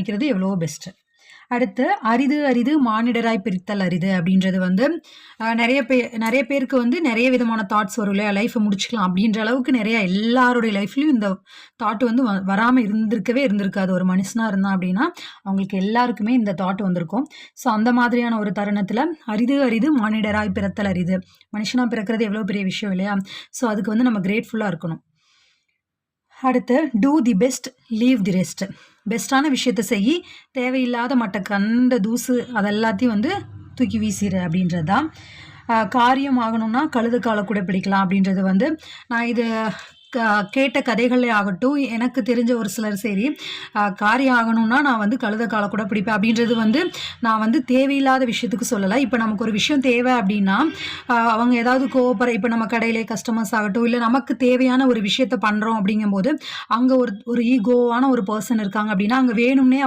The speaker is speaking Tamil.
நினைக்கிறது எவ்வளவோ பெஸ்ட்டு. அடுத்து அரிது அரிது மானிடராய் பிரித்தல் அரிது அப்படின்றது வந்து நிறைய பேருக்கு வந்து நிறைய விதமான தாட்ஸ் வரும் இல்லையா? லைஃப்பை முடிச்சுக்கலாம் அப்படின்ற அளவுக்கு நிறைய எல்லாருடைய லைஃப்லயும் இந்த தாட் வந்து வராமல் இருந்திருக்காது. ஒரு மனுஷனாக இருந்தான் அப்படின்னா அவங்களுக்கு எல்லாருக்குமே இந்த தாட் வந்திருக்கும். ஸோ அந்த மாதிரியான ஒரு தருணத்தில் அரிது அரிது மானிடராய் பிறத்தல் அரிது. மனுஷனாக பிறக்கிறது எவ்வளோ பெரிய விஷயம் இல்லையா? ஸோ அதுக்கு வந்து நம்ம கிரேட்ஃபுல்லாக இருக்கணும். அடுத்து do the best leave the rest. பெஸ்ட்டான விஷயத்த செய், தேவையில்லாத மட்ட கண்ட தூசு அதெல்லாத்தையும் வந்து தூக்கி வீசிடு அப்படின்றது தான். காரியம் ஆகணும்னா கழுது காலை கூட பிடிக்கலாம் அப்படின்றது வந்து நான் இது கேட்ட கதைகளே ஆகட்டும், எனக்கு தெரிஞ்ச ஒரு சிலர் சரி காரியம் ஆகணும்னா நான் வந்து கழுத காலை கூட பிடிப்பேன் அப்படின்றது வந்து நான் வந்து தேவையில்லாத விஷயத்துக்கு சொல்லலை. இப்போ நமக்கு ஒரு விஷயம் தேவை அப்படின்னா அவங்க ஏதாவது இப்போ நம்ம கடையிலே கஸ்டமர்ஸ் ஆகட்டும், இல்லை நமக்கு தேவையான ஒரு விஷயத்த பண்ணுறோம் அப்படிங்கும்போது அங்கே ஒரு ஈகோவான ஒரு பர்சன் இருக்காங்க அப்படின்னா அங்கே வேணும்னே